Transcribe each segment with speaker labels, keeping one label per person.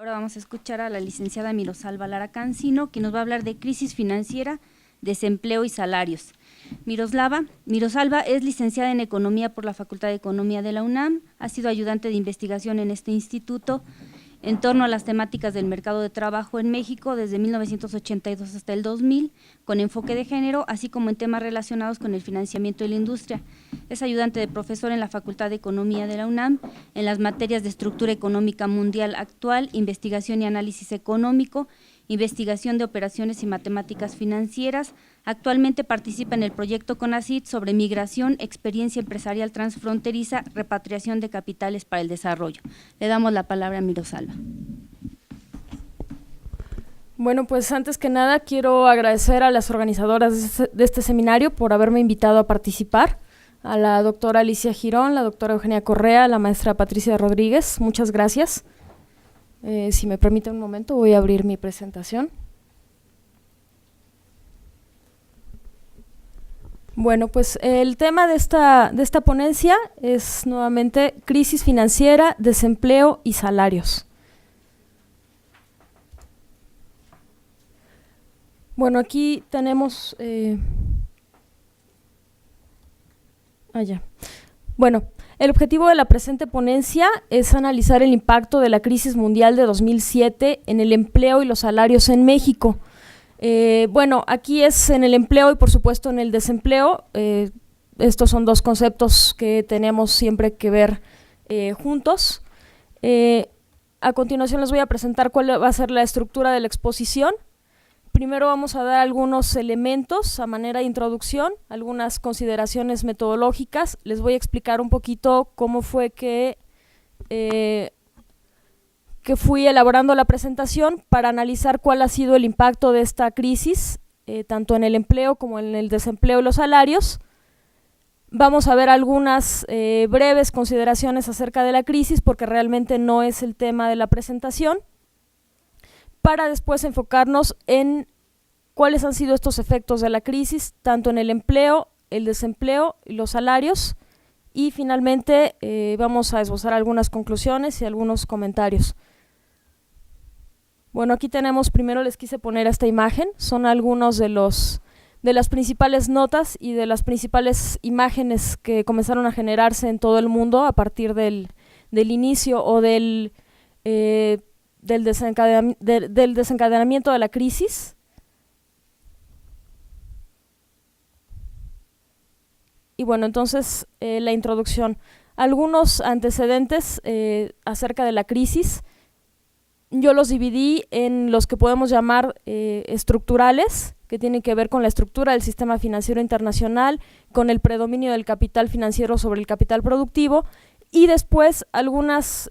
Speaker 1: Ahora vamos a escuchar a la licenciada Mirosalva Lara Cancino, que nos va a hablar de crisis financiera, desempleo y salarios. Mirosalva es licenciada en Economía por la Facultad de Economía de la UNAM, ha sido ayudante de investigación en este instituto en torno a las temáticas del mercado de trabajo en México desde 1982 hasta el 2000, con enfoque de género, así como en temas relacionados con el financiamiento de la industria. Es ayudante de profesor en la Facultad de Economía de la UNAM, en las materias de estructura económica mundial actual, investigación y análisis económico, investigación de operaciones y matemáticas financieras. Actualmente participa en el proyecto CONACYT sobre migración, experiencia empresarial transfronteriza, repatriación de capitales para el desarrollo. Le damos la palabra a Mirosalva.
Speaker 2: Bueno, pues antes que nada quiero agradecer a las organizadoras de este seminario por haberme invitado a participar, a la doctora Alicia Girón, la doctora Eugenia Correa, la maestra Patricia Rodríguez, muchas gracias. Si me permite un momento, voy a abrir mi presentación. Bueno, pues el tema de esta ponencia es nuevamente crisis financiera, desempleo y salarios. Bueno, aquí tenemos… Bueno, el objetivo de la presente ponencia es analizar el impacto de la crisis mundial de 2007 en el empleo y los salarios en México. Bueno, aquí es en el empleo y por supuesto en el desempleo. Estos son dos conceptos que tenemos siempre que ver juntos. A continuación les voy a presentar cuál va a ser la estructura de la exposición. Primero vamos a dar algunos elementos a manera de introducción, algunas consideraciones metodológicas. Les voy a explicar un poquito cómo fue que fui elaborando la presentación para analizar cuál ha sido el impacto de esta crisis, tanto en el empleo como en el desempleo y los salarios. Vamos a ver algunas breves consideraciones acerca de la crisis, porque realmente no es el tema de la presentación, para después enfocarnos en cuáles han sido estos efectos de la crisis, tanto en el empleo, el desempleo y los salarios, y finalmente vamos a esbozar algunas conclusiones y algunos comentarios. Bueno, aquí tenemos, primero les quise poner esta imagen, son algunos de las principales notas y de las principales imágenes que comenzaron a generarse en todo el mundo a partir del inicio o del desencadenamiento de la crisis. Y bueno, entonces la introducción. Algunos antecedentes acerca de la crisis, yo los dividí en los que podemos llamar estructurales, que tienen que ver con la estructura del sistema financiero internacional, con el predominio del capital financiero sobre el capital productivo, y después algunos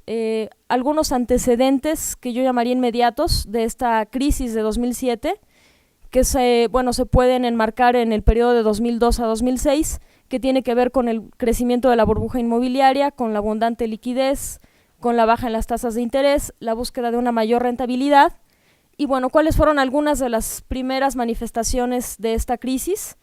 Speaker 2: antecedentes que yo llamaría inmediatos de esta crisis de 2007, que se pueden enmarcar en el periodo de 2002 a 2006, que tiene que ver con el crecimiento de la burbuja inmobiliaria, con la abundante liquidez, con la baja en las tasas de interés, la búsqueda de una mayor rentabilidad. Y bueno, ¿cuáles fueron algunas de las primeras manifestaciones de esta crisis?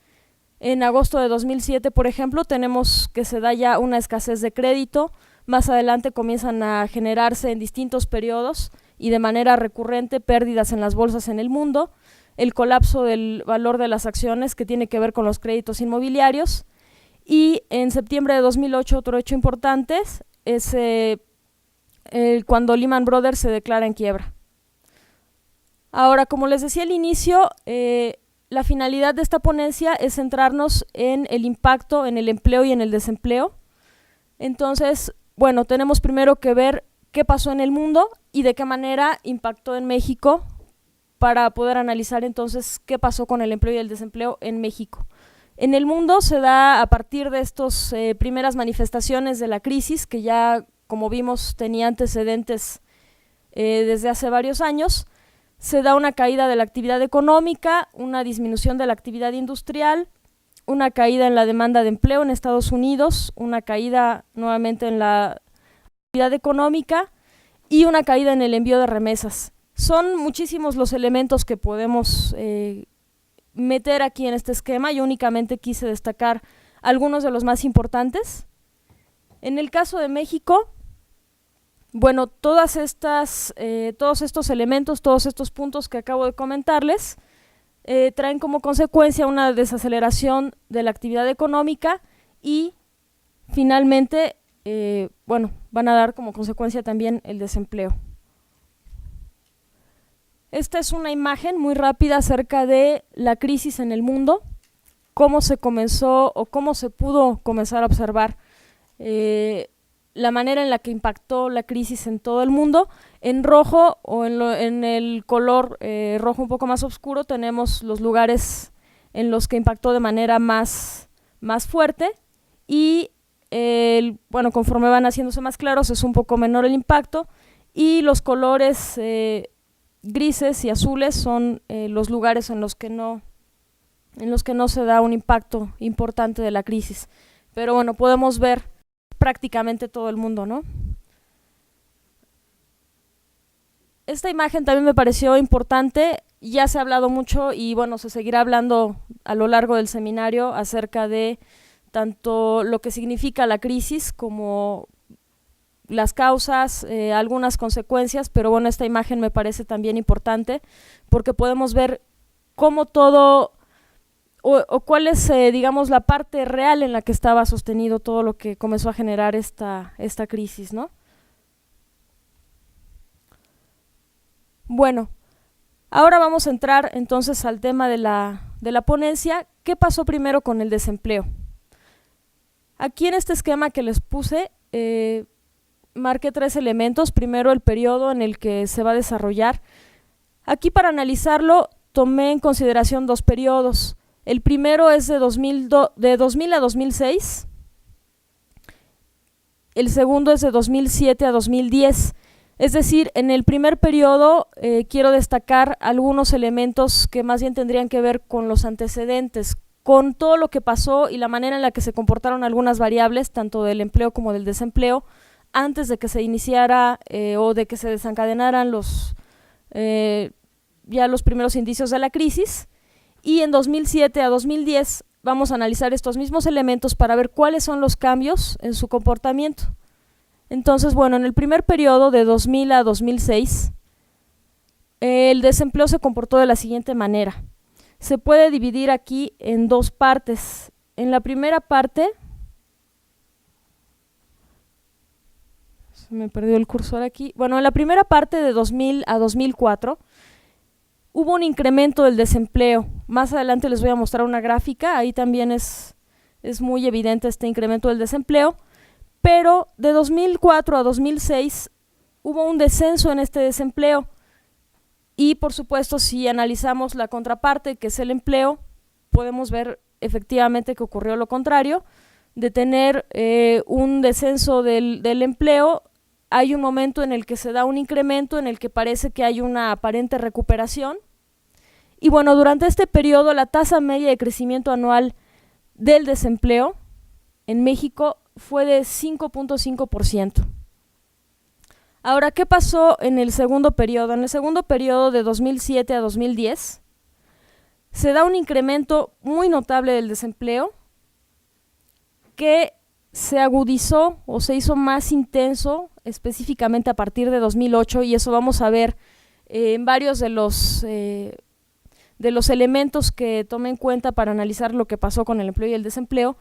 Speaker 2: En agosto de 2007, por ejemplo, tenemos que se da ya una escasez de crédito. Más adelante comienzan a generarse en distintos periodos y de manera recurrente pérdidas en las bolsas en el mundo, el colapso del valor de las acciones, que tiene que ver con los créditos inmobiliarios, y en septiembre de 2008 otro hecho importante es cuando Lehman Brothers se declara en quiebra. Ahora, como les decía al inicio, la finalidad de esta ponencia es centrarnos en el impacto en el empleo y en el desempleo. Entonces, bueno, tenemos primero que ver qué pasó en el mundo y de qué manera impactó en México, para poder analizar entonces qué pasó con el empleo y el desempleo en México. En el mundo se da a partir de estas primeras manifestaciones de la crisis, que ya, como vimos, tenía antecedentes desde hace varios años. Se da una caída de la actividad económica, una disminución de la actividad industrial, una caída en la demanda de empleo en Estados Unidos, una caída nuevamente en la actividad económica y una caída en el envío de remesas. Son muchísimos los elementos que podemos meter aquí en este esquema. Yo únicamente quise destacar algunos de los más importantes. En el caso de México, Bueno, todos estos elementos, todos estos puntos que acabo de comentarles, traen como consecuencia una desaceleración de la actividad económica y finalmente, bueno, van a dar como consecuencia también el desempleo. Esta es una imagen muy rápida acerca de la crisis en el mundo, cómo se comenzó o cómo se pudo comenzar a observar la manera en la que impactó la crisis en todo el mundo. En rojo o en el color rojo un poco más oscuro tenemos los lugares en los que impactó de manera más fuerte y bueno, conforme van haciéndose más claros es un poco menor el impacto, y los colores grises y azules son los lugares en los que no se da un impacto importante de la crisis. Pero bueno, podemos ver prácticamente todo el mundo, ¿no? Esta imagen también me pareció importante, ya se ha hablado mucho y bueno, se seguirá hablando a lo largo del seminario acerca de tanto lo que significa la crisis como las causas, algunas consecuencias, pero bueno, esta imagen me parece también importante porque podemos ver cómo todo o cuál es, digamos, la parte real en la que estaba sostenido todo lo que comenzó a generar esta crisis, ¿no? Bueno, ahora vamos a entrar entonces al tema de la ponencia. ¿Qué pasó primero con el desempleo? Aquí en este esquema que les puse, marqué 3 elementos. Primero, el periodo en el que se va a desarrollar. Aquí, para analizarlo, tomé en consideración 2 periodos. El primero es de 2000 a 2006, el segundo es de 2007 a 2010. Es decir, en el primer periodo quiero destacar algunos elementos que más bien tendrían que ver con los antecedentes, con todo lo que pasó y la manera en la que se comportaron algunas variables, tanto del empleo como del desempleo, antes de que se iniciara o de que se desencadenaran ya los primeros indicios de la crisis. Y en 2007 a 2010 vamos a analizar estos mismos elementos para ver cuáles son los cambios en su comportamiento. Entonces, bueno, en el primer periodo de 2000 a 2006, el desempleo se comportó de la siguiente manera. Se puede dividir aquí en 2 partes. En la primera parte, se me perdió el cursor aquí. Bueno, en la primera parte de 2000 a 2004, hubo un incremento del desempleo. Más adelante les voy a mostrar una gráfica, ahí también es muy evidente este incremento del desempleo, pero de 2004 a 2006 hubo un descenso en este desempleo y por supuesto si analizamos la contraparte, que es el empleo, podemos ver efectivamente que ocurrió lo contrario. De tener un descenso del empleo, hay un momento en el que se da un incremento, en el que parece que hay una aparente recuperación. Y bueno, durante este periodo la tasa media de crecimiento anual del desempleo en México fue de 5.5%. Ahora, ¿qué pasó en el segundo periodo? En el segundo periodo de 2007 a 2010 se da un incremento muy notable del desempleo que se agudizó o se hizo más intenso específicamente a partir de 2008, y eso vamos a ver en varios de los elementos que tomé en cuenta para analizar lo que pasó con el empleo y el desempleo.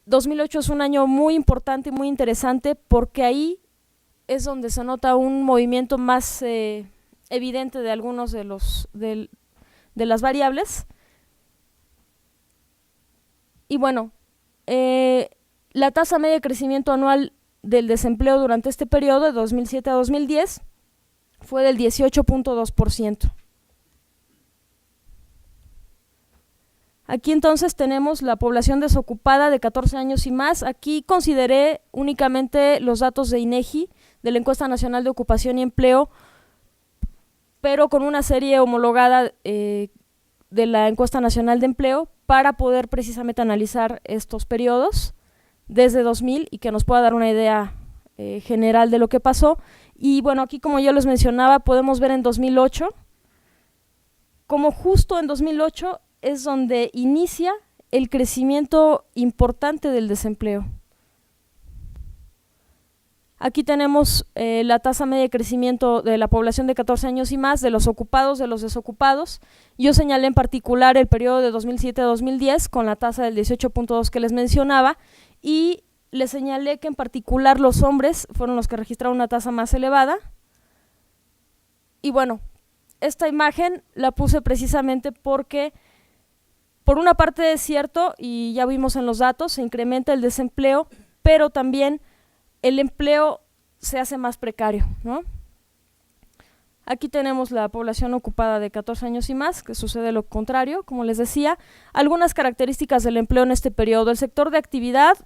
Speaker 2: 2008 es un año muy importante y muy interesante porque ahí es donde se nota un movimiento más evidente de algunos de las variables. Y bueno, la tasa media de crecimiento anual del desempleo durante este periodo, de 2007 a 2010, fue del 18.2%. Aquí entonces tenemos la población desocupada de 14 años y más. Aquí consideré únicamente los datos de INEGI, de la Encuesta Nacional de Ocupación y Empleo, pero con una serie homologada de la Encuesta Nacional de Empleo para poder precisamente analizar estos periodos desde 2000 y que nos pueda dar una idea general de lo que pasó. Y bueno, aquí, como yo les mencionaba, podemos ver en 2008, como justo en 2008 es donde inicia el crecimiento importante del desempleo. Aquí tenemos la tasa media de crecimiento de la población de 14 años y más, de los ocupados, de los desocupados. Yo señalé en particular el periodo de 2007 a 2010 con la tasa del 18.2 que les mencionaba, y les señalé que en particular los hombres fueron los que registraron una tasa más elevada. Y bueno, esta imagen la puse precisamente porque, por una parte es cierto, y ya vimos en los datos, se incrementa el desempleo, pero también el empleo se hace más precario, ¿no? Aquí tenemos la población ocupada de 14 años y más, que sucede lo contrario, como les decía. Algunas características del empleo en este periodo: el sector de actividad,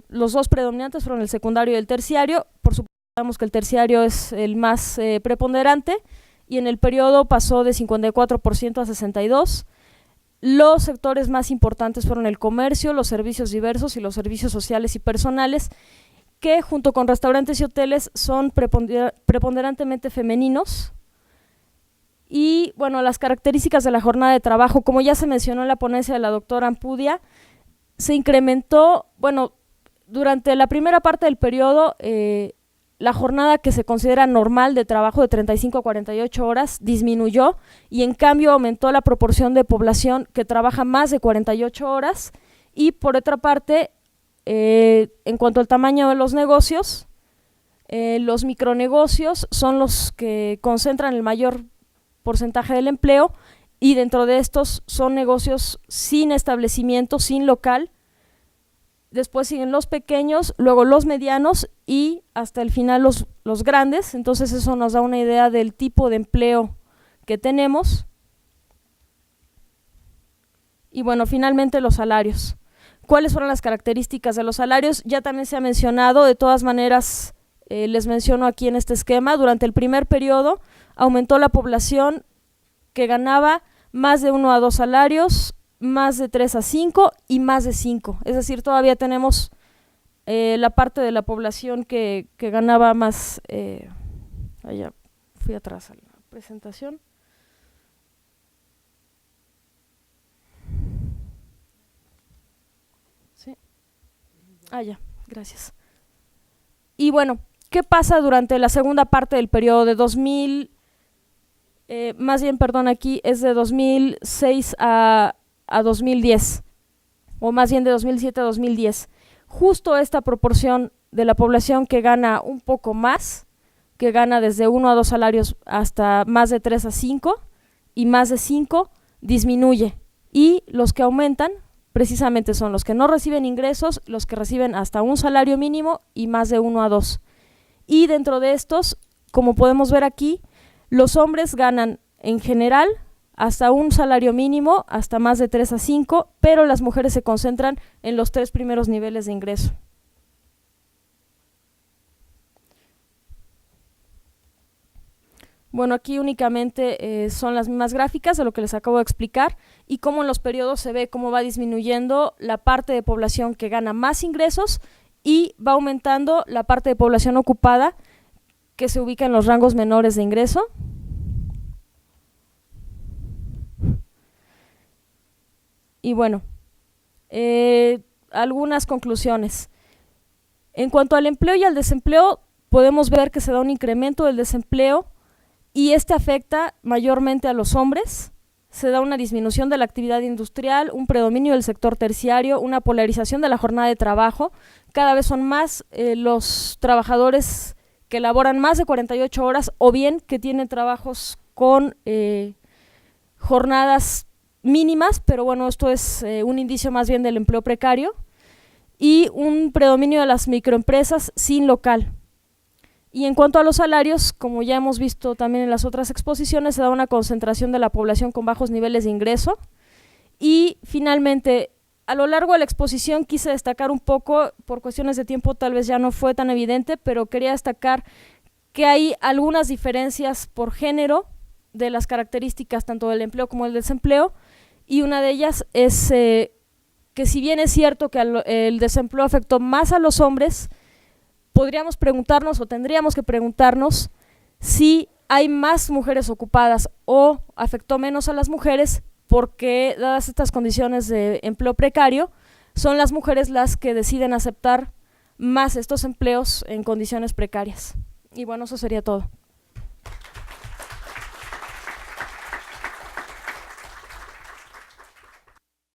Speaker 2: los dos predominantes fueron el secundario y el terciario. Por supuesto, sabemos que el terciario es el más preponderante, y en el periodo pasó de 54% a 62%. Los sectores más importantes fueron el comercio, los servicios diversos y los servicios sociales y personales, que junto con restaurantes y hoteles son preponderantemente femeninos. Y bueno, las características de la jornada de trabajo, como ya se mencionó en la ponencia de la doctora Ampudia, se incrementó, bueno, durante la primera parte del periodo, la jornada que se considera normal de trabajo de 35 a 48 horas disminuyó, y en cambio aumentó la proporción de población que trabaja más de 48 horas. Y por otra parte, en cuanto al tamaño de los negocios, los micronegocios son los que concentran el mayor porcentaje del empleo, y dentro de estos son negocios sin establecimiento, sin local. Después siguen los pequeños, luego los medianos y hasta el final los grandes. Entonces eso nos da una idea del tipo de empleo que tenemos. Y bueno, finalmente los salarios. ¿Cuáles fueron las características de los salarios? Ya también se ha mencionado, de todas maneras les menciono aquí en este esquema. Durante el primer periodo aumentó la población que ganaba más de 1 a 2 salarios, más de 3 a 5 y más de 5. Es decir, todavía tenemos la parte de la población que ganaba más. Allá fui atrás a la presentación. Ya, gracias. Y bueno, ¿qué pasa durante la segunda parte del periodo de 2000? Aquí es de 2006 a 2010, o más bien de 2007 a 2010. Justo esta proporción de la población que gana un poco más, que gana desde 1 a 2 salarios hasta más de 3 a 5 y más de 5, disminuye. Y los que aumentan precisamente son los que no reciben ingresos, los que reciben hasta un salario mínimo y más de 1 a 2. Y dentro de estos, como podemos ver aquí, los hombres ganan en general hasta un salario mínimo, hasta más de 3 a 5, pero las mujeres se concentran en los 3 primeros niveles de ingreso. Bueno, aquí únicamente son las mismas gráficas de lo que les acabo de explicar, y cómo en los periodos se ve cómo va disminuyendo la parte de población que gana más ingresos y va aumentando la parte de población ocupada que se ubica en los rangos menores de ingreso. Y bueno, algunas conclusiones. En cuanto al empleo y al desempleo, podemos ver que se da un incremento del desempleo, y este afecta mayormente a los hombres. Se da una disminución de la actividad industrial, un predominio del sector terciario, una polarización de la jornada de trabajo. Cada vez son más los trabajadores que laboran más de 48 horas, o bien que tienen trabajos con jornadas mínimas, pero bueno, esto es un indicio más bien del empleo precario, y un predominio de las microempresas sin local. Y en cuanto a los salarios, como ya hemos visto también en las otras exposiciones, se da una concentración de la población con bajos niveles de ingreso. Y finalmente, a lo largo de la exposición quise destacar un poco, por cuestiones de tiempo tal vez ya no fue tan evidente, pero quería destacar que hay algunas diferencias por género de las características tanto del empleo como del desempleo, y una de ellas es que si bien es cierto que el desempleo afectó más a los hombres, podríamos preguntarnos, o tendríamos que preguntarnos, si hay más mujeres ocupadas o afectó menos a las mujeres, porque dadas estas condiciones de empleo precario, son las mujeres las que deciden aceptar más estos empleos en condiciones precarias. Y bueno, eso sería todo.